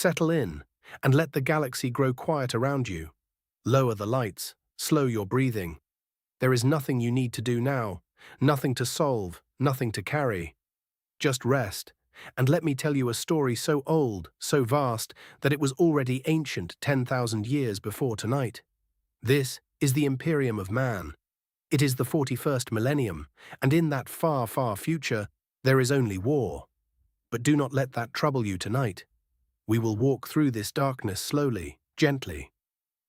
Settle in, and let the galaxy grow quiet around you. Lower the lights, slow your breathing. There is nothing you need to do now, nothing to solve, nothing to carry. Just rest, and let me tell you a story so old, so vast, that it was already ancient 10,000 years before tonight. This is the Imperium of Man. It is the 41st millennium, and in that far, far future, there is only war. But do not let that trouble you tonight. We will walk through this darkness slowly, gently,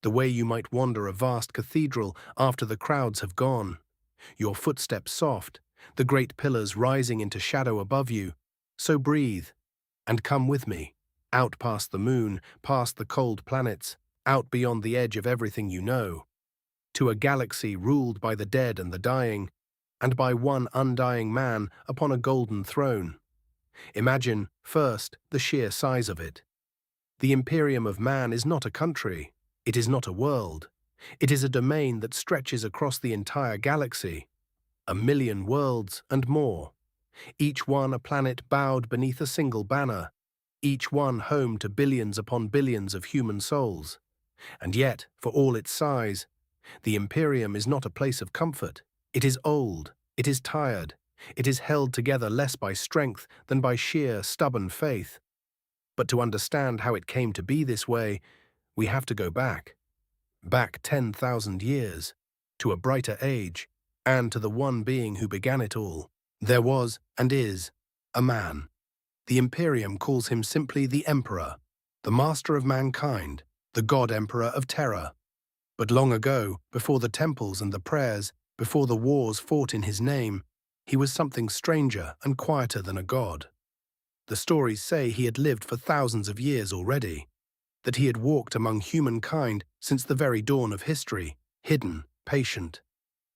the way you might wander a vast cathedral after the crowds have gone. Your footsteps soft, the great pillars rising into shadow above you. So breathe, and come with me, out past the moon, past the cold planets, out beyond the edge of everything you know, to a galaxy ruled by the dead and the dying, and by one undying man upon a golden throne. Imagine, first, the sheer size of it. The Imperium of Man is not a country, it is not a world. It is a domain that stretches across the entire galaxy. 1,000,000 worlds and more, each one a planet bowed beneath a single banner, each one home to billions upon billions of human souls. And yet, for all its size, the Imperium is not a place of comfort. It is old, it is tired, it is held together less by strength than by sheer, stubborn faith. But to understand how it came to be this way, we have to go back 10,000 years, to a brighter age, and to the one being who began it all. There was, and is, a man. The Imperium calls him simply the Emperor, the master of mankind, the God-Emperor of terror. But long ago, before the temples and the prayers, before the wars fought in his name, he was something stranger and quieter than a god. The stories say he had lived for thousands of years already, that he had walked among humankind since the very dawn of history, hidden, patient.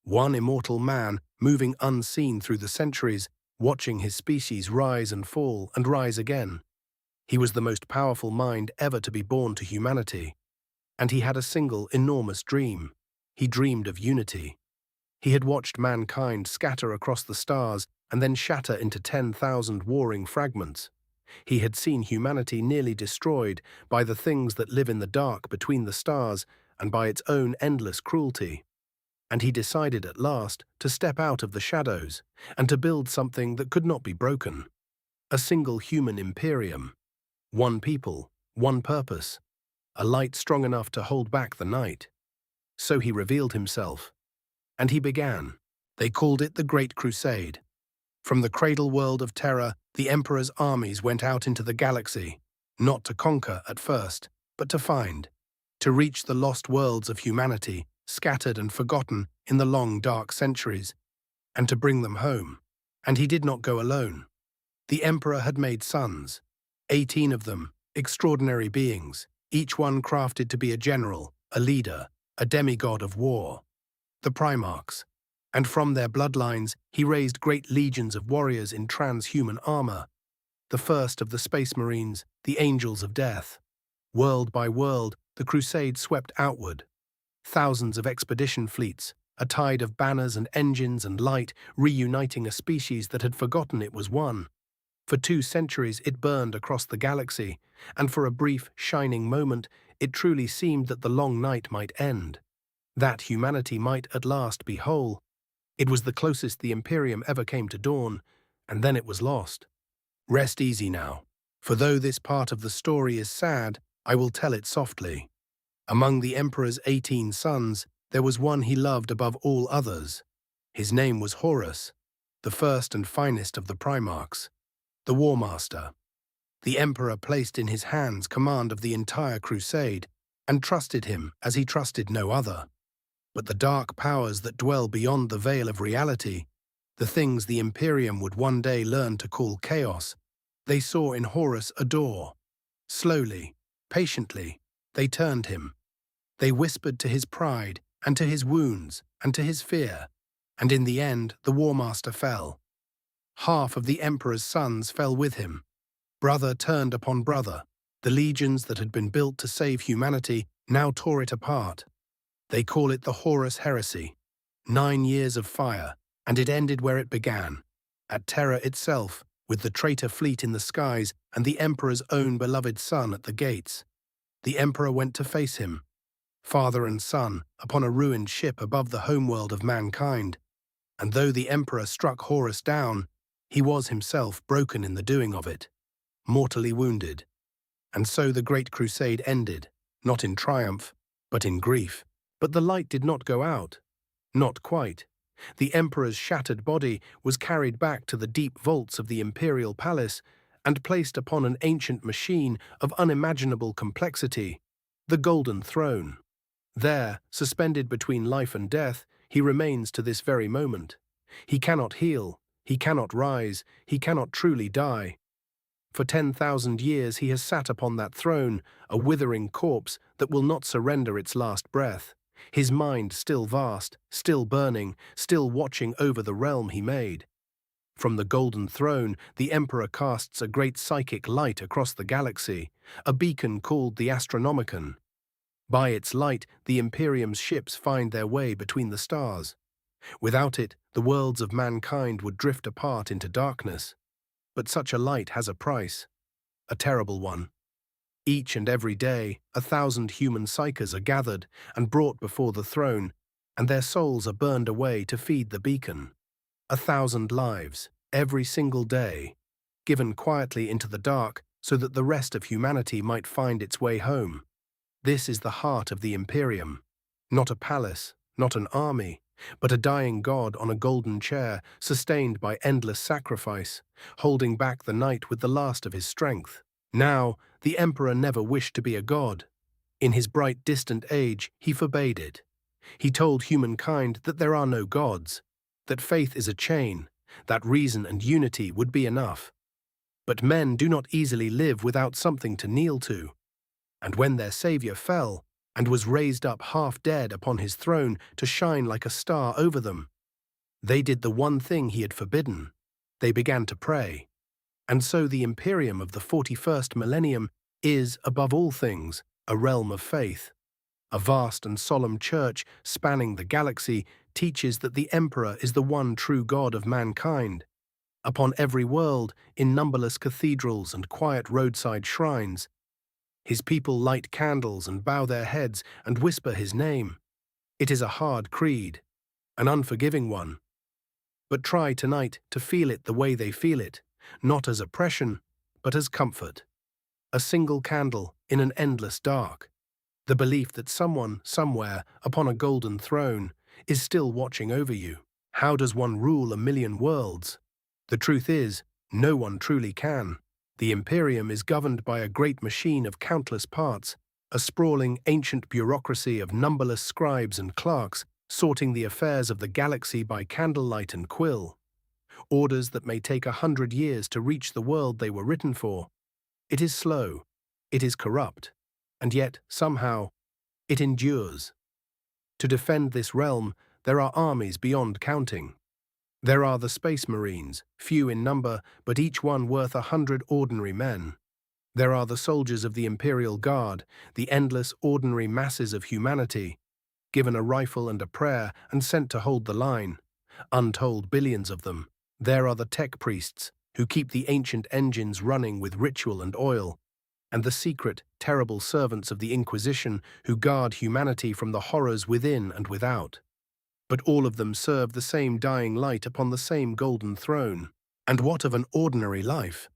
One immortal man, moving unseen through the centuries, watching his species rise and fall and rise again. He was the most powerful mind ever to be born to humanity. And he had a single, enormous dream. He dreamed of unity. He had watched mankind scatter across the stars and then shatter into 10,000 warring fragments. He had seen humanity nearly destroyed by the things that live in the dark between the stars and by its own endless cruelty. And he decided at last to step out of the shadows and to build something that could not be broken. A single human imperium. One people, one purpose. A light strong enough to hold back the night. So he revealed himself. And he began. They called it the Great Crusade. From the cradle world of terror, the Emperor's armies went out into the galaxy, not to conquer at first, but to find, to reach the lost worlds of humanity, scattered and forgotten in the long dark centuries, and to bring them home. And he did not go alone. The Emperor had made sons, 18 of them, extraordinary beings, each one crafted to be a general, a leader, a demigod of war. The Primarchs. And from their bloodlines he raised great legions of warriors in transhuman armor, the first of the Space Marines, the Angels of Death. World by world, the crusade swept outward. Thousands of expedition fleets, a tide of banners and engines and light, reuniting a species that had forgotten it was one. For 2 centuries it burned across the galaxy, and for a brief, shining moment, it truly seemed that the long night might end, that humanity might at last be whole. It was the closest the Imperium ever came to dawn, and then it was lost. Rest easy now, for though this part of the story is sad, I will tell it softly. Among the Emperor's 18 sons, there was one he loved above all others. His name was Horus, the first and finest of the Primarchs, the War Master. The Emperor placed in his hands command of the entire crusade, and trusted him as he trusted no other. But the dark powers that dwell beyond the veil of reality, the things the Imperium would one day learn to call chaos, they saw in Horus a door. Slowly, patiently, they turned him. They whispered to his pride, and to his wounds, and to his fear, and in the end the War Master fell. Half of the Emperor's sons fell with him. Brother turned upon brother. The legions that had been built to save humanity now tore it apart. They call it the Horus Heresy. 9 years of fire, and it ended where it began, at terror itself, with the traitor fleet in the skies and the Emperor's own beloved son at the gates. The Emperor went to face him, father and son, upon a ruined ship above the homeworld of mankind. And though the Emperor struck Horus down, he was himself broken in the doing of it, mortally wounded. And so the Great Crusade ended, not in triumph, but in grief. But the light did not go out. Not quite. The Emperor's shattered body was carried back to the deep vaults of the Imperial Palace and placed upon an ancient machine of unimaginable complexity, the Golden Throne. There, suspended between life and death, he remains to this very moment. He cannot heal, he cannot rise, he cannot truly die. For 10,000 years he has sat upon that throne, a withering corpse that will not surrender its last breath, his mind still vast, still burning, still watching over the realm he made. From the Golden Throne, the Emperor casts a great psychic light across the galaxy, a beacon called the Astronomicon. By its light, the Imperium's ships find their way between the stars. Without it, the worlds of mankind would drift apart into darkness. But such a light has a price, a terrible one. Each and every day, 1,000 human psykers are gathered and brought before the throne, and their souls are burned away to feed the beacon. 1,000 lives, every single day, given quietly into the dark so that the rest of humanity might find its way home. This is the heart of the Imperium. Not a palace, not an army, but a dying god on a golden chair, sustained by endless sacrifice, holding back the night with the last of his strength. Now, the Emperor never wished to be a god. In his bright distant age, he forbade it. He told humankind that there are no gods, that faith is a chain, that reason and unity would be enough. But men do not easily live without something to kneel to. And when their savior fell, and was raised up half dead upon his throne to shine like a star over them, they did the one thing he had forbidden. They began to pray. And so the Imperium of the 41st millennium is, above all things, a realm of faith. A vast and solemn church spanning the galaxy teaches that the Emperor is the one true God of mankind. Upon every world, in numberless cathedrals and quiet roadside shrines, his people light candles and bow their heads and whisper his name. It is a hard creed, an unforgiving one. But try tonight to feel it the way they feel it, not as oppression, but as comfort. A single candle in an endless dark. The belief that someone, somewhere, upon a golden throne, is still watching over you. How does one rule 1,000,000 worlds? The truth is, no one truly can. The Imperium is governed by a great machine of countless parts, a sprawling ancient bureaucracy of numberless scribes and clerks sorting the affairs of the galaxy by candlelight and quill. Orders that may take 100 years to reach the world they were written for. It is slow, it is corrupt, and yet, somehow, it endures. To defend this realm, there are armies beyond counting. There are the Space Marines, few in number, but each one worth 100 ordinary men. There are the soldiers of the Imperial Guard, the endless ordinary masses of humanity, given a rifle and a prayer and sent to hold the line, untold billions of them. There are the tech priests, who keep the ancient engines running with ritual and oil, and the secret, terrible servants of the Inquisition who guard humanity from the horrors within and without. But all of them serve the same dying light upon the same golden throne. And what of an ordinary life?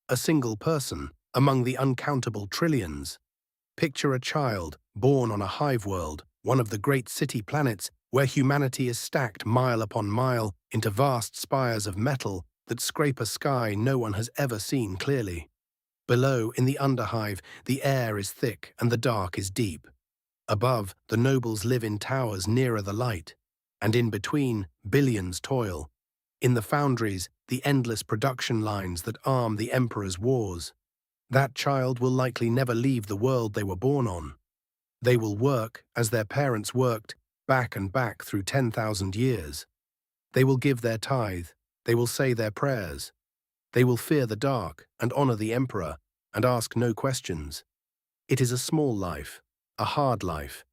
A single person among the uncountable trillions. Picture a child born on a hive world, one of the great city planets where humanity is stacked mile upon mile into vast spires of metal that scrape a sky no one has ever seen clearly. Below, in the underhive, the air is thick and the dark is deep. Above, the nobles live in towers nearer the light. And in between, billions toil. In the foundries, the endless production lines that arm the Emperor's wars. That child will likely never leave the world they were born on. They will work, as their parents worked, back and back through 10,000 years. They will give their tithe, they will say their prayers. They will fear the dark and honor the Emperor and ask no questions. It is a small life, a hard life.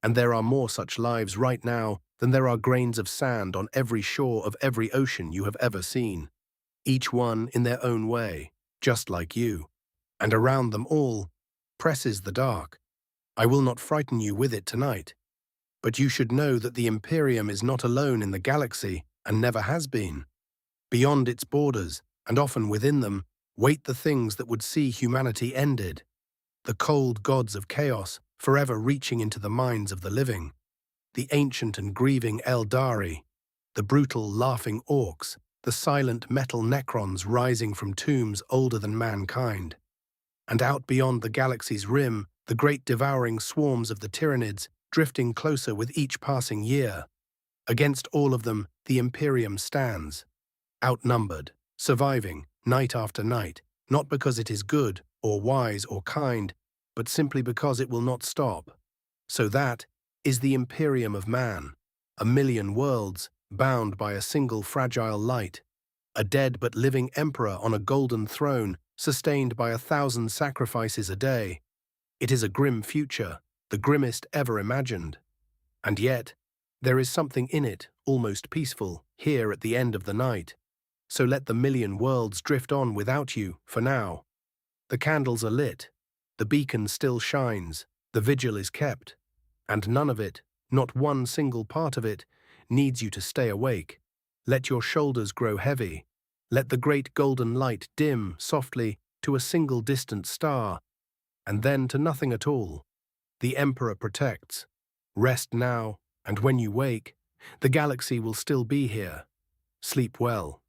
And there are more such lives right now than there are grains of sand on every shore of every ocean you have ever seen. Each one in their own way, just like you, and around them all presses the dark. I will not frighten you with it tonight, but you should know that the Imperium is not alone in the galaxy and never has been. Beyond its borders, and often within them, wait the things that would see humanity ended. The cold gods of chaos, forever reaching into the minds of the living. The ancient and grieving Eldari, the brutal laughing orcs, the silent metal necrons rising from tombs older than mankind. And out beyond the galaxy's rim, the great devouring swarms of the Tyranids drifting closer with each passing year. Against all of them, the Imperium stands, outnumbered, surviving, night after night, not because it is good, or wise, or kind, but simply because it will not stop. So that is the Imperium of Man, a million worlds, bound by a single fragile light, a dead but living emperor on a golden throne, sustained by 1,000 sacrifices a day. It is a grim future, the grimmest ever imagined. And yet, there is something in it, almost peaceful, here at the end of the night. So let the million worlds drift on without you, for now. The candles are lit, the beacon still shines, the vigil is kept, and none of it, not one single part of it, needs you to stay awake. Let your shoulders grow heavy. Let the great golden light dim softly to a single distant star, and then to nothing at all. The Emperor protects. Rest now, and when you wake, the galaxy will still be here. Sleep well.